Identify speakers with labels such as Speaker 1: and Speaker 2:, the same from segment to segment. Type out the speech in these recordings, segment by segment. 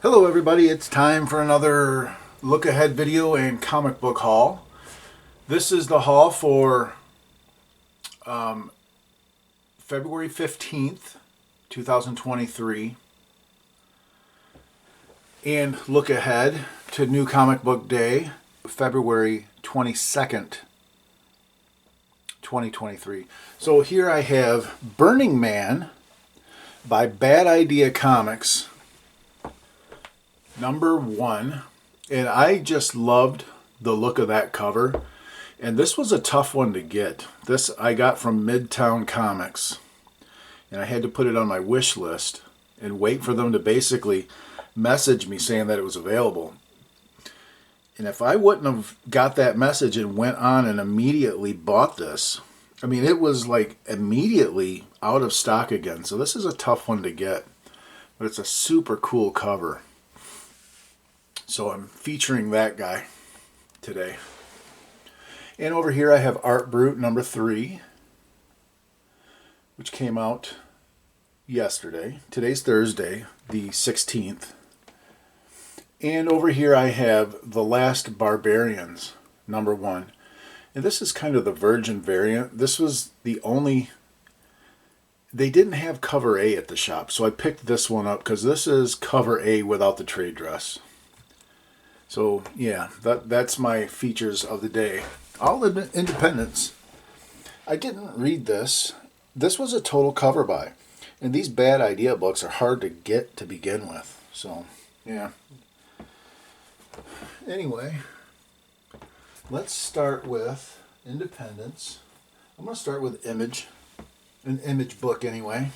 Speaker 1: Hello everybody, it's time for another look ahead video and comic book haul. This is the haul for February 15th, 2023, and look ahead to New Comic Book Day, February 22nd, 2023. So here I have Burning Man by Bad Idea Comics, #1, and I just loved the look of that cover. And this was a tough one to get. This I got from Midtown Comics, and I had to put it on my wish list and wait for them to basically message me saying that it was available. And if I wouldn't have got that message and went on and immediately bought this, I mean, it was like immediately out of stock again. So this is a tough one to get, but it's a super cool cover. So I'm featuring that guy today. And over here I have Art Brut #3, which came out yesterday. Today's Thursday, the 16th. And over here I have The Last Barbarians #1. And this is kind of the Virgin variant. This was the only... They didn't have cover A at the shop, so I picked this one up because this is cover A without the trade dress. So yeah, that's my features of the day. All independents. I didn't read this. This was a total cover buy. And these Bad Idea books are hard to get to begin with. So yeah. Anyway, let's start with independents. I'm going to start with Image. An Image book anyway.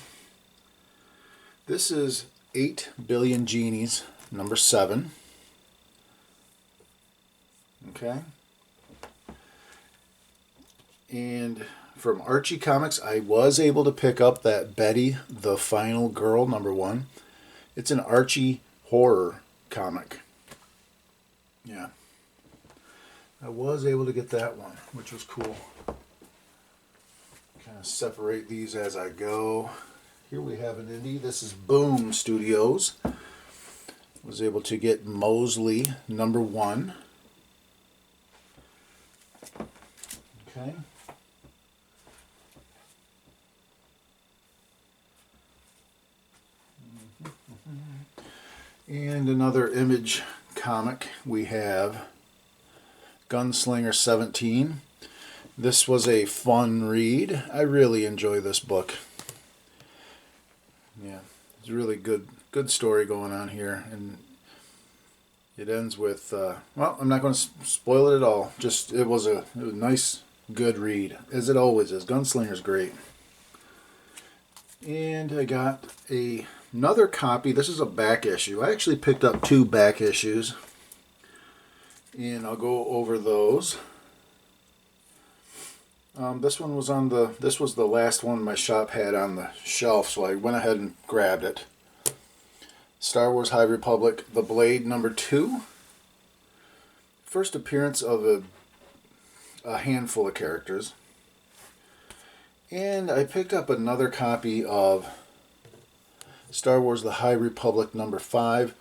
Speaker 1: This is 8 Billion Genies #7. Okay. And from Archie Comics, I was able to pick up that Betty the Final Girl #1. It's an Archie horror comic. Yeah. I was able to get that one, which was cool. Kind of separate these as I go. Here we have an indie. This is Boom Studios. Was able to get Mosley #1. Okay. And another Image comic, we have Gunslinger 17. This was a fun read. I really enjoy this book. Yeah, it's a really good story going on here, and it ends with well, I'm not going to spoil it at all. Just it was a nice, good read, as it always is. Gunslinger's great. And I got another copy. This is a back issue. I actually picked up 2 back issues, and I'll go over those. This one was on the. This was the last one my shop had on the shelf, so I went ahead and grabbed it. Star Wars High Republic: The Blade #2. First appearance of a handful of characters. And I picked up another copy of Star Wars The High Republic #5,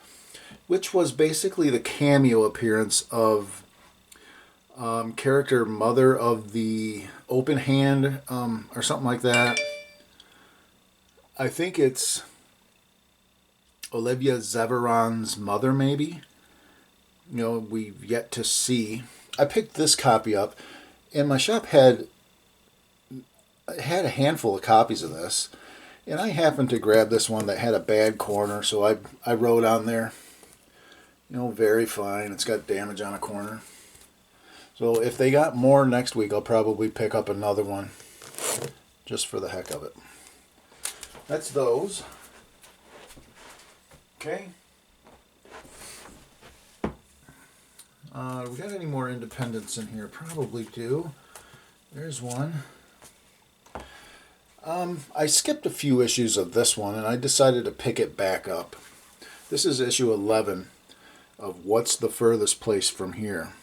Speaker 1: which was basically the cameo appearance of character Mother of the Open Hand, or something like that. I think it's Olivia Zeveron's mother, maybe. You know, we've yet to see. I picked this copy up, and my shop had a handful of copies of this, and I happened to grab this one that had a bad corner, so I wrote on there, you know, very fine. It's got damage on a corner. So if they got more next week, I'll probably pick up another one just for the heck of it. That's those. Okay. We got any more independents in here? Probably do. There's one. I skipped a few issues of this one, and I decided to pick it back up. This is issue 11 of What's the Furthest Place from Here.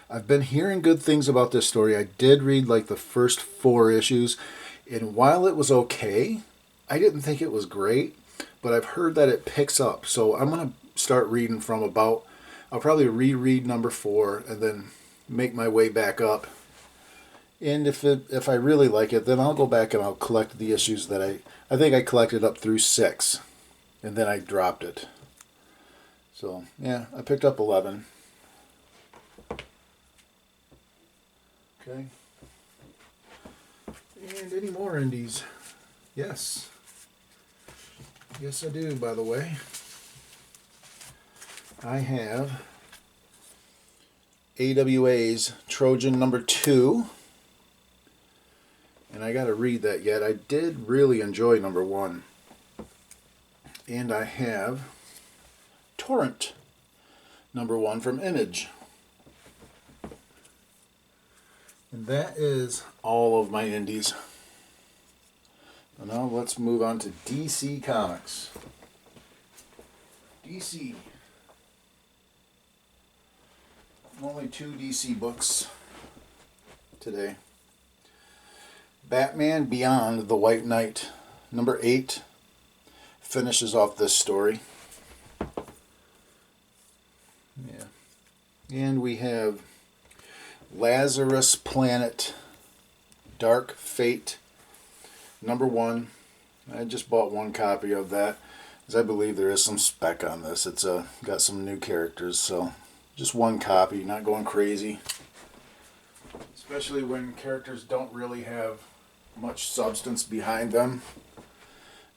Speaker 1: I've been hearing good things about this story. I did read like the first 4 issues, and while it was okay, I didn't think it was great, but I've heard that it picks up. So I'm going to start reading from about, I'll probably reread number 4 and then make my way back up. And if I really like it, then I'll go back and I'll collect the issues that I think I collected up through 6, and then I dropped it. So yeah, I picked up 11. Okay. And any more indies? Yes. Yes, I do, by the way. I have AWA's Trojan number 2. And I got to read that yet. I did really enjoy number 1. And I have Torrent number 1 from Image. And that is all of my indies. And now let's move on to DC Comics. DC. Only 2 DC books today. Batman Beyond the White Knight, number 8, finishes off this story. Yeah. And we have Lazarus Planet, Dark Fate, number 1. I just bought 1 copy of that, because I believe there is some spec on this. It's got some new characters, so just 1 copy, not going crazy. Especially when characters don't really have much substance behind them.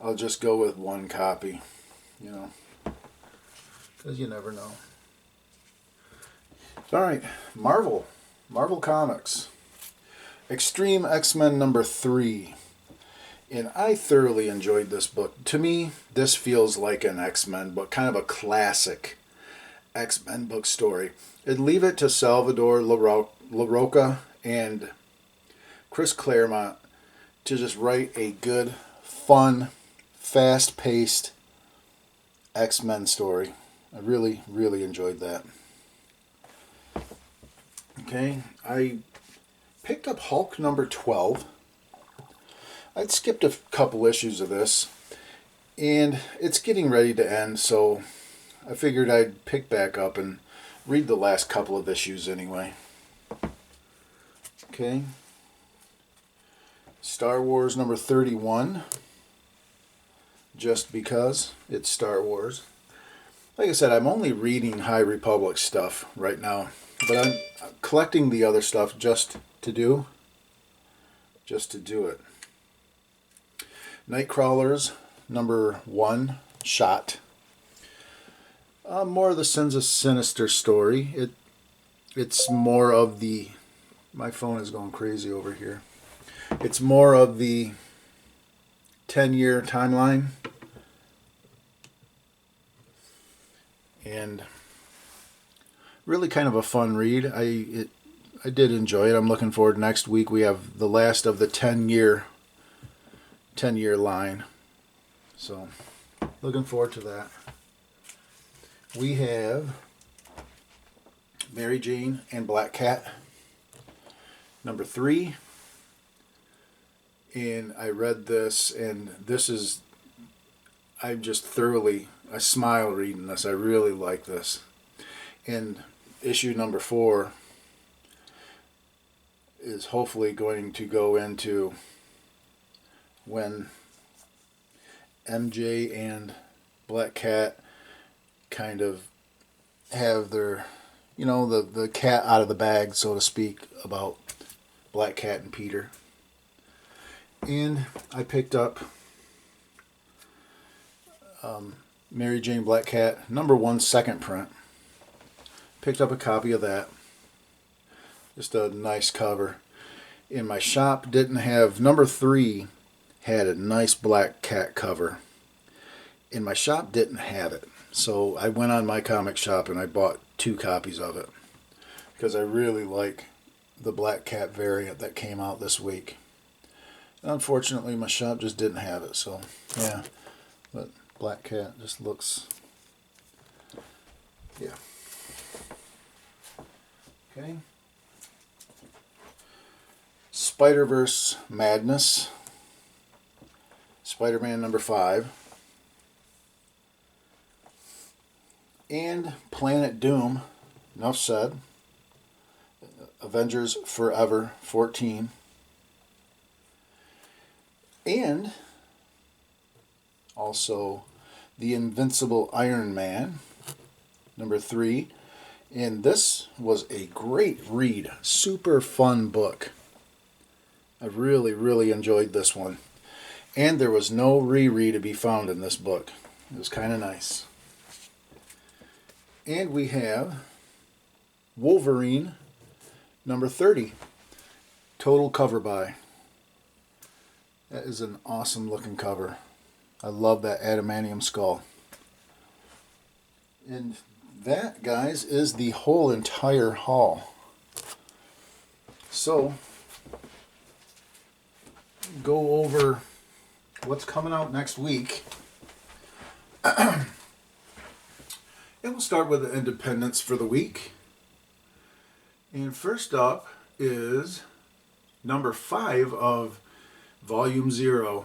Speaker 1: I'll just go with 1 copy, you know, because you never know. Alright, Marvel Comics, Extreme X-Men number 3. And I thoroughly enjoyed this book. To me, this feels like an X-Men book, kind of a classic X-Men book story. And leave it to Salvador LaRocca and Chris Claremont to just write a good, fun, fast-paced X-Men story. I really, really enjoyed that. Okay, I picked up Hulk number 12. I'd skipped a couple issues of this, and it's getting ready to end, so I figured I'd pick back up and read the last couple of issues anyway. Okay. Star Wars number 31. Just because it's Star Wars. Like I said, I'm only reading High Republic stuff right now, but I'm collecting the other stuff just to do it. Nightcrawlers number 1, Shot. More of the Sins of Sinister story. It's more of the... My phone is going crazy over here. It's more of the 10-year timeline. And really kind of a fun read. I did enjoy it. I'm looking forward. Next week we have the last of the 10-year line. So, looking forward to that. We have Mary Jane and Black Cat, number 3. And I read this, and I smile reading this. I really like this. And issue number 4 is hopefully going to go into when MJ and Black Cat kind of have their, the cat out of the bag, so to speak, about Black Cat and Peter. And I picked up Mary Jane Black Cat number 1 second print. Picked up a copy of that. Just a nice cover. In my shop didn't have number 3 had a nice Black Cat cover. In my shop didn't have it. So I went on my comic shop and I bought 2 copies of it because I really like the Black Cat variant that came out this week. Unfortunately, my shop just didn't have it, so yeah. But Black Cat just looks, yeah. Okay. Spider-Verse Madness. Spider-Man number 5. And Planet Doom, enough said. Avengers Forever 14. And also The Invincible Iron Man, number 3. And this was a great read. Super fun book. I really, really enjoyed this one. And there was no Riri to be found in this book. It was kind of nice. And we have Wolverine, number 30. Total cover by. That is an awesome looking cover. I love that adamantium skull. And that, guys, is the whole entire haul. So, go over what's coming out next week. And we'll start with the independents for the week. And first up is number 5 of Volume 0,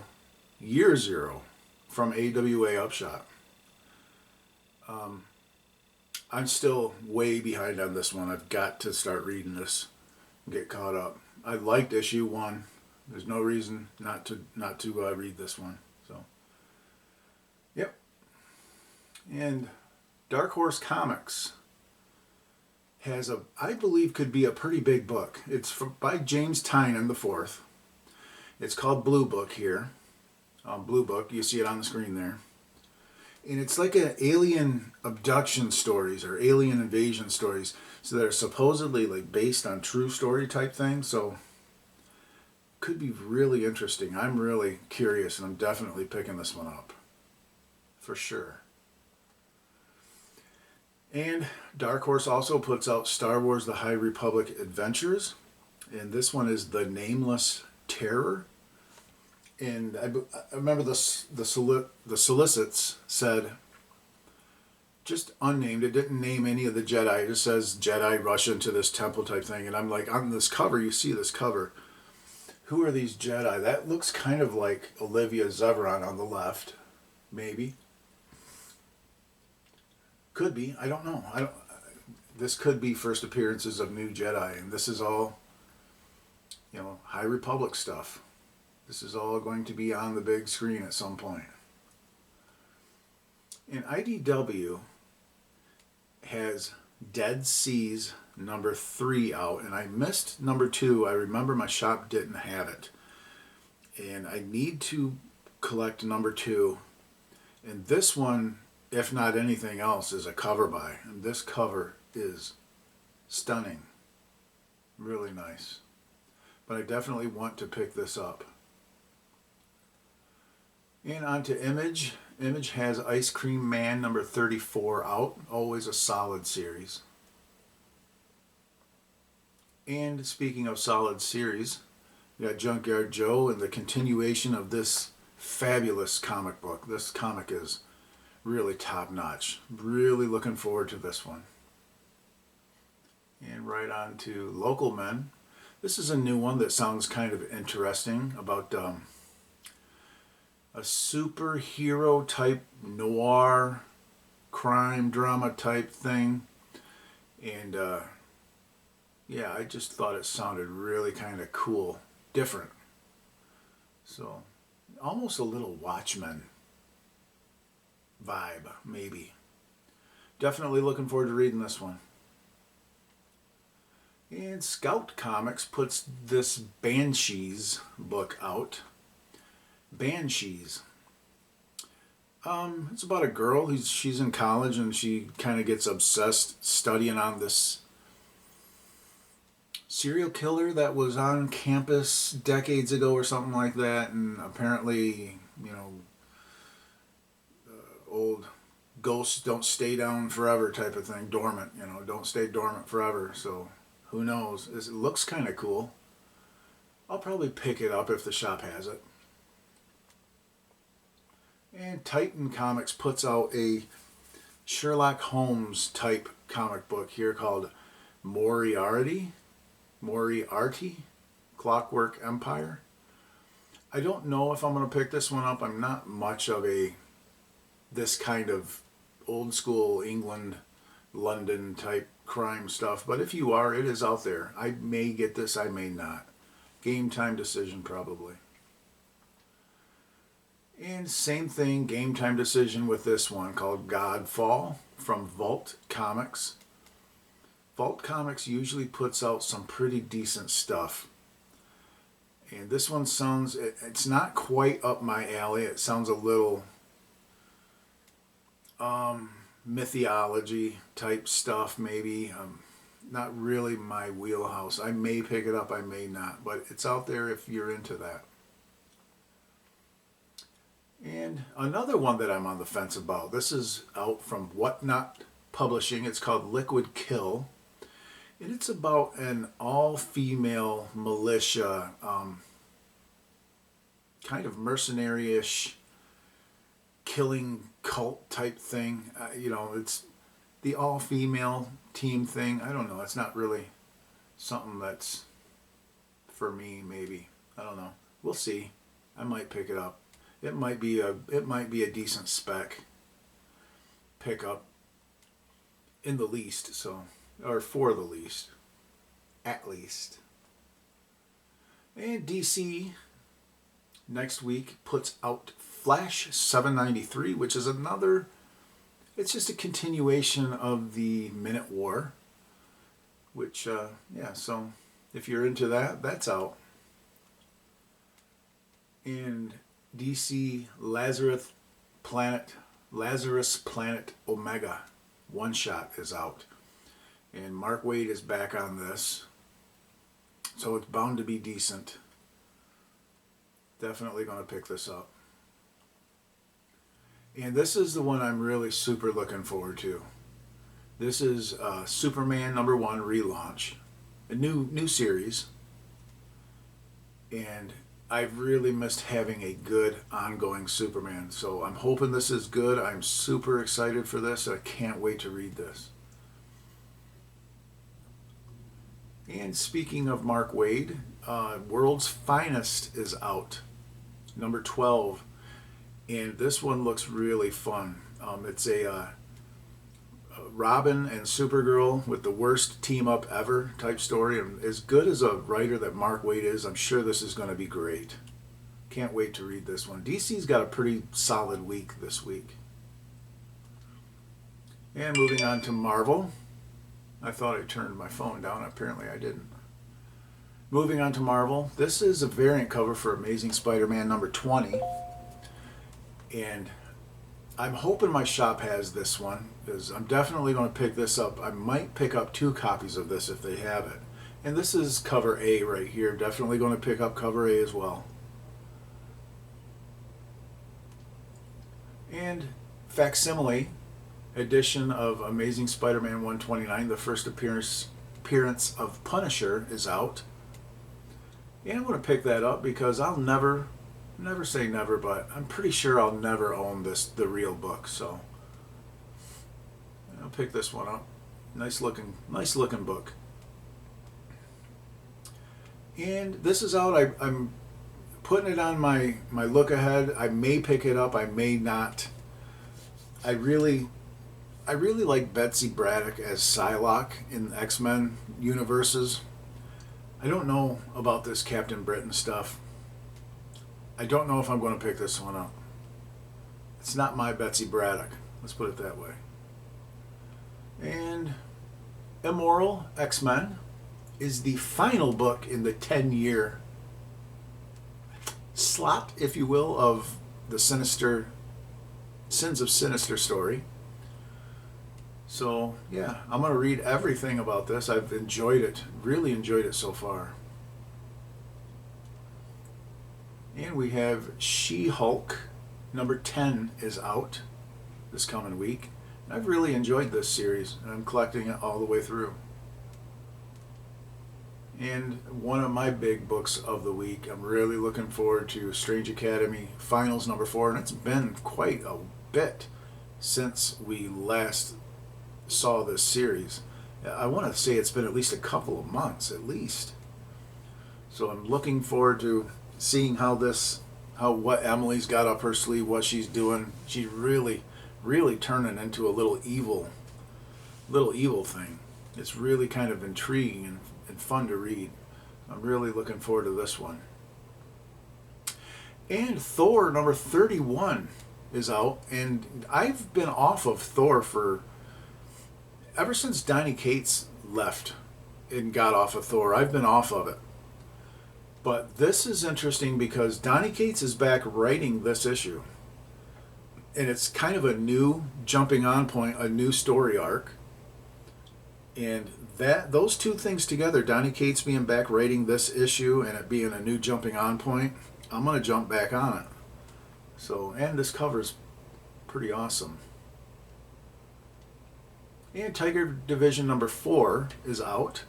Speaker 1: Year 0 from AWA Upshot. I'm still way behind on this one. I've got to start reading this and get caught up. I liked issue 1. There's no reason not to read this one. So, yep. And Dark Horse Comics has I believe could be a pretty big book. It's by James Tynion IV. It's called Blue Book here. Blue Book, you see it on the screen there. And it's like an alien abduction stories or alien invasion stories. So they're supposedly like based on true story type things. So could be really interesting. I'm really curious and I'm definitely picking this one up. For sure. And Dark Horse also puts out Star Wars The High Republic Adventures. And this one is The Nameless Terror. And I remember the solicits said just unnamed. It didn't name any of the Jedi. It just says Jedi rush into this temple type thing. And I'm like, on this cover, you see this cover. Who are these Jedi? That looks kind of like Olivia Zeveron on the left. Maybe. Could be. I don't know. This could be first appearances of new Jedi. And this is all, High Republic stuff. This is all going to be on the big screen at some point. And IDW has Dead Seas number 3 out, and I missed number 2. I remember my shop didn't have it. And I need to collect number 2. And this one, if not anything else, is a cover by. And this cover is stunning. Really nice. But I definitely want to pick this up. And on to Image. Image has Ice Cream Man number 34 out. Always a solid series. And speaking of solid series, we got Junkyard Joe and the continuation of this fabulous comic book. This comic is really top notch. Really looking forward to this one. And right on to Local Men. This is a new one that sounds kind of interesting about a superhero type noir crime drama type thing. And yeah, I just thought it sounded really kind of cool, different. So almost a little Watchmen vibe, maybe. Definitely looking forward to reading this one. And Scout Comics puts this Banshees book out. Banshees. It's about a girl. She's in college and she kind of gets obsessed studying on this serial killer that was on campus decades ago or something like that. And apparently, old ghosts don't stay down forever type of thing. Dormant, don't stay dormant forever. So who knows? It looks kind of cool. I'll probably pick it up if the shop has it. And Titan Comics puts out a Sherlock Holmes type comic book here called Moriarty, Clockwork Empire. I don't know if I'm going to pick this one up. I'm not much of this kind of old school England, London type crime stuff. But if you are, it is out there. I may get this, I may not. Game time decision probably. And same thing, game time decision with this one called Godfall from Vault Comics. Vault Comics usually puts out some pretty decent stuff. And this one sounds, it's not quite up my alley. It sounds a little mythology type stuff maybe. Not really my wheelhouse. I may pick it up, I may not. But it's out there if you're into that. And another one that I'm on the fence about. This is out from Whatnot Publishing. It's called Liquid Kill. And it's about an all-female militia, kind of mercenary-ish killing cult type thing. It's the all-female team thing. I don't know. It's not really something that's for me, maybe. I don't know. We'll see. I might pick it up. It might be a decent spec pickup in the least, or for the least, at least. And DC next week puts out Flash 793, which is another, it's just a continuation of the Minute War, which, so if you're into that, that's out. And DC Lazarus Planet Omega one shot is out. And Mark Waid is back on this. So it's bound to be decent. Definitely going to pick this up. And this is the one I'm really super looking forward to. This is Superman #1 relaunch. A new series. And I've really missed having a good ongoing Superman. So I'm hoping this is good. I'm super excited for this. I can't wait to read this. And speaking of Mark Waid, World's Finest is out, number 12. And this one looks really fun. It's a Robin and Supergirl with the worst team up ever type story. And as good as a writer that Mark Waid is, I'm sure this is going to be great. Can't wait to read this one. DC's got a pretty solid week this week. And moving on to Marvel. I thought I turned my phone down. Apparently I didn't. Moving on to Marvel. This is a variant cover for Amazing Spider-Man number 20. And I'm hoping my shop has this one, because I'm definitely going to pick this up. I might pick up 2 copies of this if they have it. And this is cover A right here. Definitely going to pick up cover A as well. And facsimile edition of Amazing Spider-Man 129, the first appearance of Punisher, is out. And I'm going to pick that up because I'll never say never, but I'm pretty sure I'll never own the real book, so I'll pick this one up. Nice looking book. And this is out. I'm putting it on my look ahead. I may pick it up, I may not. I really like Betsy Braddock as Psylocke in X-Men universes. I don't know about this Captain Britain stuff. I don't know if I'm going to pick this one up. It's not my Betsy Braddock. Let's put it that way. And Immoral X-Men is the final book in the 10-year slot, if you will, of the Sins of Sinister story. So, yeah, I'm going to read everything about this. I've enjoyed it, really enjoyed it so far. And we have She-Hulk, number 10 is out this coming week. I've really enjoyed this series, and I'm collecting it all the way through. And one of my big books of the week, I'm really looking forward to Strange Academy Finals number 4, and it's been quite a bit since we last saw this series. I want to say it's been at least a couple of months, at least. So I'm looking forward to seeing what Emily's got up her sleeve, what she's doing. She's really really turning into a little evil thing. It's really kind of intriguing and fun to read. I'm really looking forward to this one. And Thor number 31 is out, and I've been off of Thor for ever since Donny Cates left and got off of Thor. I've been off of it. But this is interesting because Donny Cates is back writing this issue. And it's kind of a new jumping on point, a new story arc. And those two things together, Donny Cates being back writing this issue and it being a new jumping on point, I'm going to jump back on it. So, and this cover's pretty awesome. And Tiger Division number 4 is out.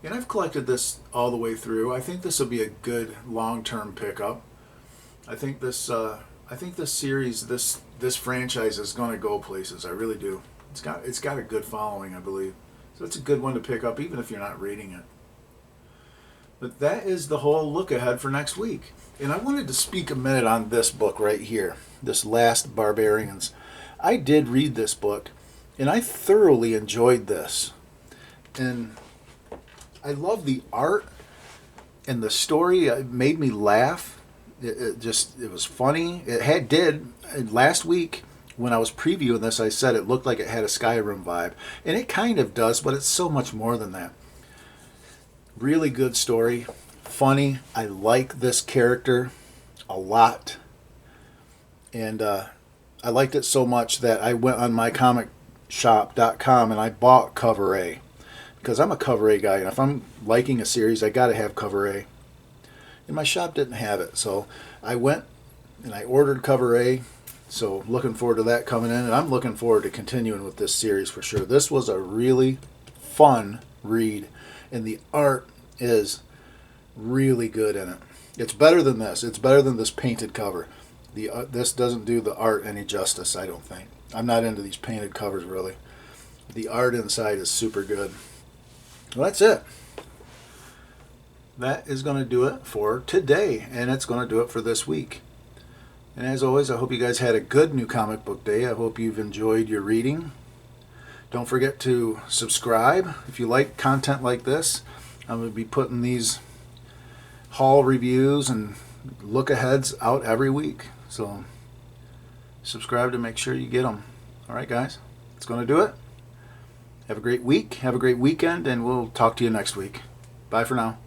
Speaker 1: And I've collected this all the way through. I think this will be a good long-term pickup. I think this series, this franchise is going to go places. I really do. It's got a good following, I believe. So it's a good one to pick up, even if you're not reading it. But that is the whole look ahead for next week. And I wanted to speak a minute on this book right here, this Last Barbarians. I did read this book, and I thoroughly enjoyed this. And I love the art and the story. It made me laugh. It was funny. Last week when I was previewing this, I said it looked like it had a Skyrim vibe. And it kind of does, but it's so much more than that. Really good story. Funny. I like this character a lot. And I liked it so much that I went on mycomicshop.com and I bought cover A. Because I'm a cover A guy, and if I'm liking a series, I got to have cover A. And my shop didn't have it, so I went and I ordered cover A. So looking forward to that coming in, and I'm looking forward to continuing with this series for sure. This was a really fun read, and the art is really good in it. It's better than this. It's better than this painted cover. This doesn't do the art any justice, I don't think. I'm not into these painted covers, really. The art inside is super good. Well, that's it. That is going to do it for today, and it's going to do it for this week. And as always, I hope you guys had a good new comic book day. I hope you've enjoyed your reading. Don't forget to subscribe if you like content like this. I'm going to be putting these haul reviews and look-aheads out every week. So subscribe to make sure you get them. All right, guys, that's going to do it. Have a great week, have a great weekend, and we'll talk to you next week. Bye for now.